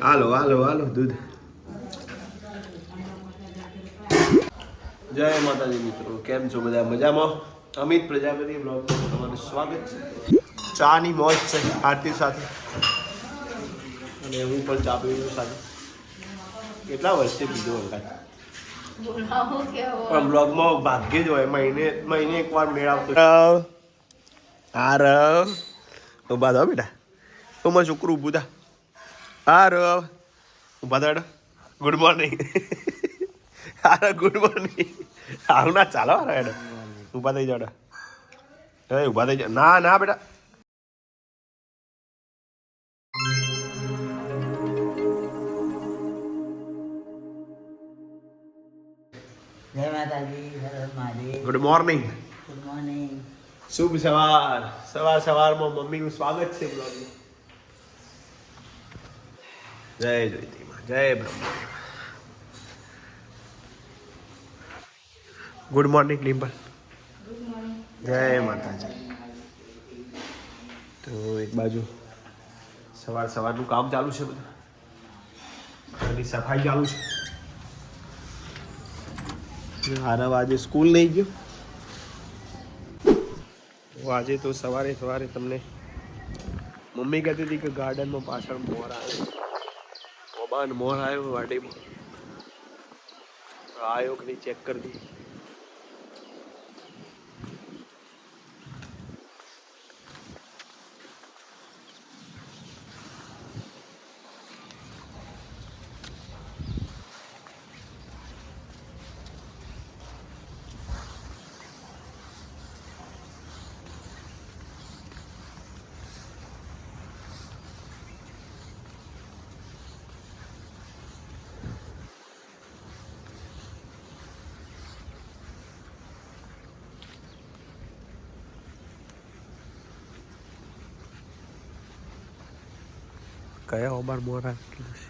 હાલો હાલો હાલો દૂધ. જય માતાજી મિત્રો, કેમ છો બધા? મજામાં? અમિત પ્રજાપતિ બ્લોગમાં તમારું સ્વાગત છે. ચાની મોજ છે આરતી સાથે, અને હું પણ ચા પીવું સાથે. કેટલા વર્ષથી પીધો અંકાજ, પણ બ્લોગમાં ભાગ્ય જ હોય, મહિને એકવાર મેળ આવતો. આરવ ઉભા થા બેટા, તો મારું છોકરું ઊભું થા. આરવ ઉભા થા બેટા. Good morning. હા ગુડ મોર્નિંગ. સારું ના ચાલો એડો, ઊભા થઈ જાઓ. એ ઊભા થઈ જાઓ. ના ના બેટા. જય માતાજી, Mahadev. Good morning. Good morning. શુભ સવાર. સવારમાં મમ્મીનું સ્વાગત છે બ્લોગમાં. જય જયતીમાં, જય બ્રહ્મા. Good morning Dimple. જય માતાજી. તો એક બાજુ સવારનું કામ ચાલુ છે બધું, ઘરની સફાઈ ચાલુ છે. આરવ આજે સ્કૂલ નહીં ગયો. આજે તો સવારે તમને મમ્મી કહેતી હતી કે ગાર્ડનમાં પાછળ મોર આવ્યો, મોર આવ્યો વાડીમાં. આવ્યો કે નહીં ચેક કરી દી. કયા ઓબાર મોર કીધું છે.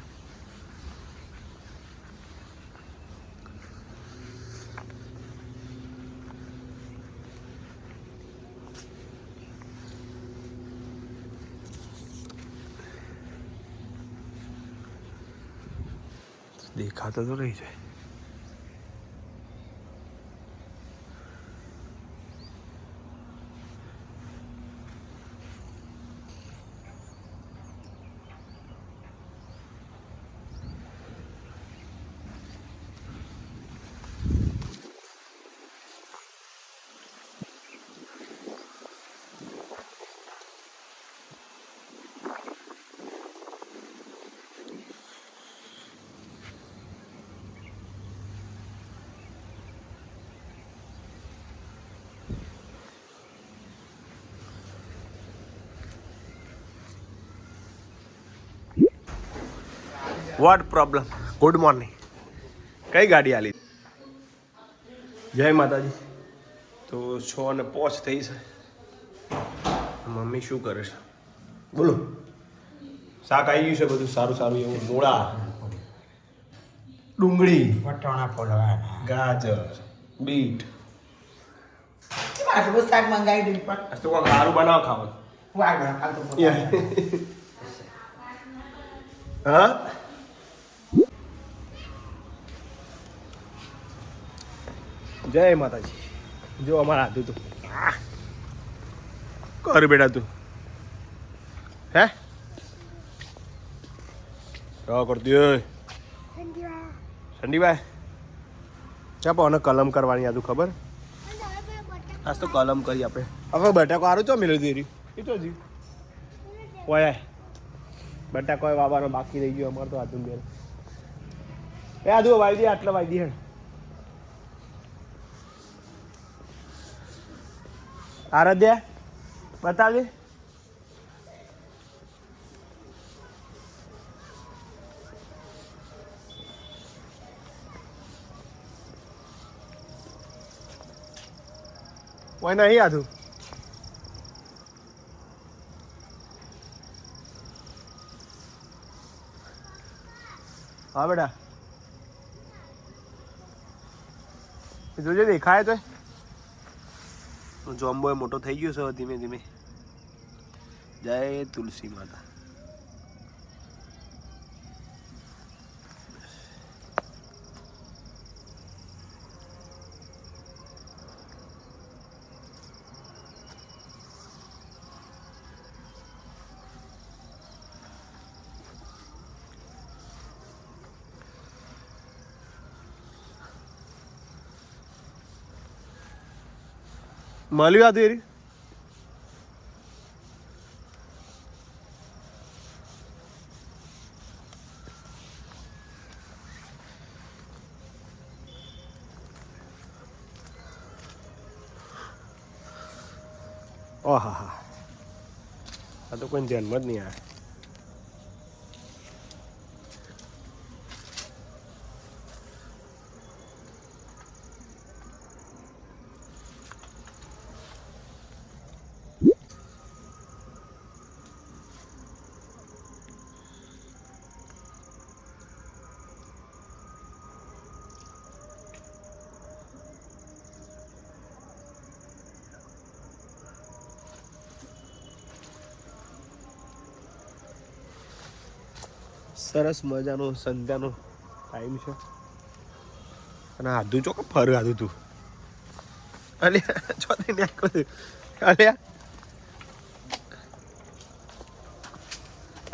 દેખાતો તો નહીં જાય. What problem? Good morning. કઈ ગાડી આલી? જય માતાજી. તો 6:05 થઈ છે. મમ્મી શું કરે છે બોલો? શાક આવી ગયું છે બધું સારું એવું. મૂળા, ડુંગળી, વટાણા ફોડવાના, ગાજર, બીટ. આટલું શાક મંગાવી દઉં પણ તો કોઈ સારું બનાવ ખાવાનું. વાળ ખાતું હા. જય માતાજી. જો અમારા હાથું તું કર બેટા તું હે રા કરતી હોય સંડીભાઈ. ચા પણ કલમ કરવાની હતું ખબર? આજ તો કલમ કરી આપણે. હવે બટાકો સારું ચો મેળવી દેરી એ તો જી ઓય બટાકો બાબાનો બાકી રહી ગયો અમારે તો હાથું મેળ. એ આદુ વાઈ દે, આટલા વાઈ દે હેડ. આરાધ્યા બતાવી. કોઈ નહીં આધું. હા બેટા જોજે દેખાય તો. જોમ્બો મોટો થઈ ગયો છે ધીમે ધીમે. જય તુલસી માતા. મળ્યું હતું એરી ઓહા હા આ તો કોઈ જન્મ જ નહીં આવે સરસ મજાનો સંધ્યાનો ટાઈમ છે અને આધું ચોક ફર આધું તું અલ્યા ચોથી નીકળ્યું અલ્યા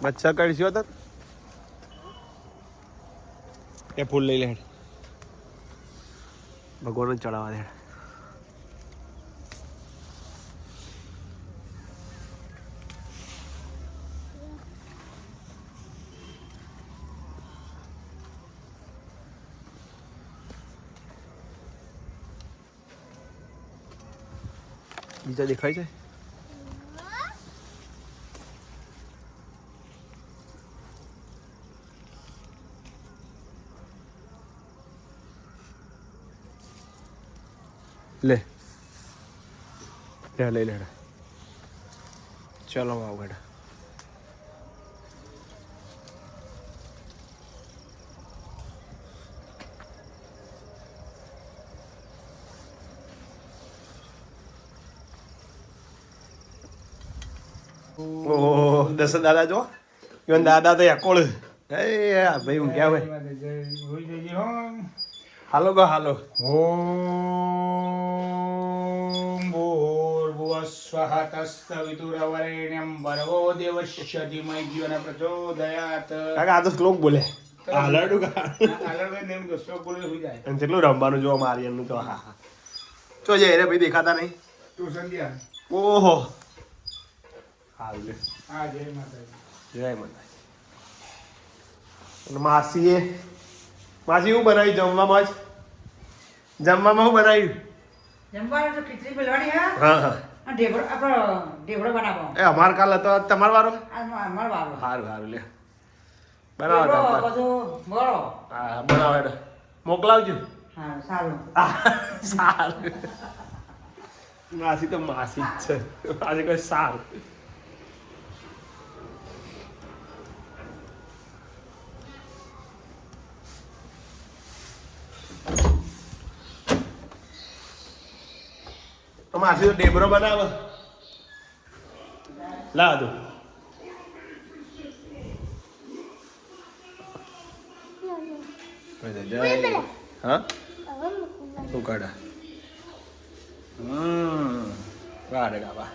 મચ્છર કડ્યો તો એ ફૂલ લઈ લે ભગવાનને ચડાવવા દે બીજા દેખાય છે લે લઈ લે ચલો આવ ગડા ઓહો દસ દાદા જો ઈવન દાદા તો યાકોળ એ ભાઈ હું ક્યાં ભાઈ હાલો ગો હાલો ઓમ ભૂર્ભુવસ્વઃ તસ્સવિતુર્વરેણ્યં ભર્ગો દેવસ્ય ધીમહિ ધિયો ન પ્રચોદયાત. કાકા આ તો શ્લોક બોલે હાલડું કા આલડવે નેમ તો શ્લોક બોલે સુઈ જાય. અને કેટલું રમવાનું જોવા મારી એમનું તો હા હા તો જે રે ભાઈ દેખાતા નહીં તું સંધ્યા ઓહો હાલ લે હા જય માતાજી. જય માતા અને માસીએ માસી શું બનાવી જમવામાં જ જમવામાં શું બનાવ્યું જમવાનું તો ખીચડી પેલવાની હા હા હા અને ઢેબરો આપણો ઢેબરો બનાવો એ અમાર કાલ હતો તમારો વારો આ મારો વારો સારું સારું લે બનાવો ઢેબરો તમે. બધું બળો હા બનાવો એટલે મોકલાવજો હા સારું સારું માસી તો માસી જ છે આજે કઈ સારું તો માસી તો ડેબરો બનાવે લાવ તું હા શું કાઢા વારે ગાવા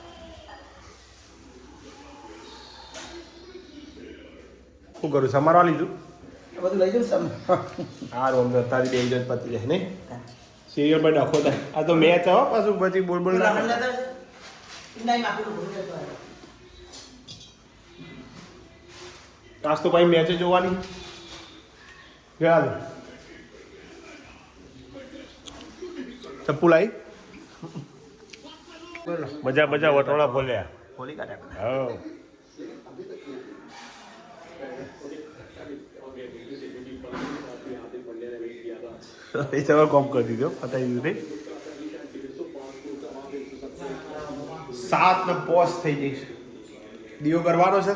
શું કરું સમારવા લીધું બધું લઈ જાઉં સમ સારું અમને તારી બે જણ પતી જાય નહીં સિરિયલ પર ડખો થાય આ તો મેચ હો પાછું પછી બોલ બોલ ના આજ તો ભાઈ મેચ જોવાની ગયા ચપ્પુ લાવી મજા મજા વટોળા ફોલ્યા ફોલી કાઢ્યા હા એ સવાર કોમ કરી દીધો પતાવી દીધું નહીં 7 ને પોસ્ટ થઈ જઈશ દીવો કરવાનો છે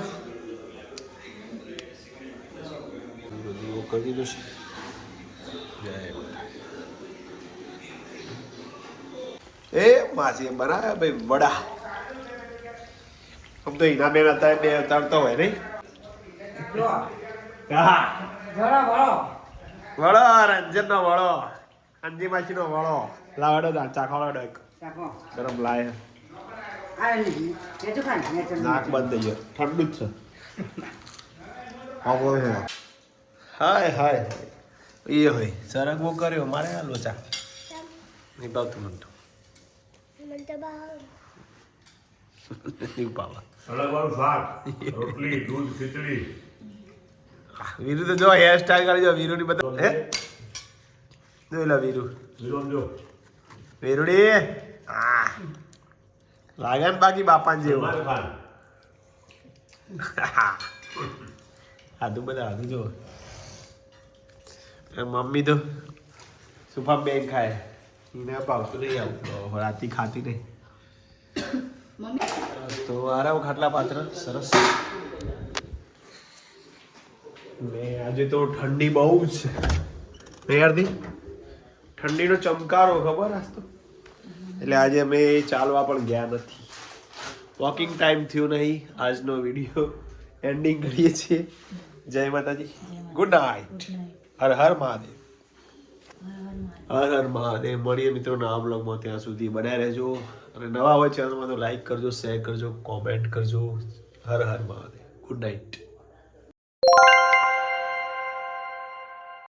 દીવો કરી દીધો છે જય માતા. એ માસી બનાવ્યા ભાઈ વડા આમ તો હિના બેન હતા બે ઉતારતા હોય નહીં હા જરા બળો વળો રંજન નો વળો અંજી માસી નો વળો લાવડો દા ચાખવાડો એક ચાખો ગરમ લાય આ નહીં એ તો ખાને ને નાક બંધ થઈ ગયો ઠંડુ જ છે હાય હાય એ હોય સરગવો કર્યો મારે આ લોચા નિભાવતું મને તો નહીં પાવા અલગવાળું શાક રોટલી દૂધ ખીચડી વીરુ તો જો હેર સ્ટાઈલ કરી જો વીરુ ની બધા હે જોઈ લા વીરુ વિરોમજો વીરુડી લાગે ને બાકી બાપાને જેવું સલમાન ખાન આધું બધા આધું જો મમ્મી તો સુફા બેન ખાય એને પાવતું નહીં આવું રાતી ખાતી નહીં તો આરામ ખાટલા પાત્ર સરસ મેં આજે તો ઠંડી બહુ જ છે નહીં યારથી ઠંડીનો ચમકારો ખબર આજ તો એટલે આજે અમે ચાલવા પણ ગયા નથી વોકિંગ ટાઈમ થયો નહીં આજનો વિડીયો એન્ડિંગ કરીએ છીએ જય માતાજી ગુડ નાઇટ હર હર મહાદેવ હર હર મહાદેવ મળીએ મિત્રો નવા બ્લોગમાં ત્યાં સુધી બનાવી રહેજો અને નવા હોય ચેનલમાં તો લાઈક કરજો શેર કરજો કોમેન્ટ કરજો હર હર મહાદેવ ગુડ નાઇટ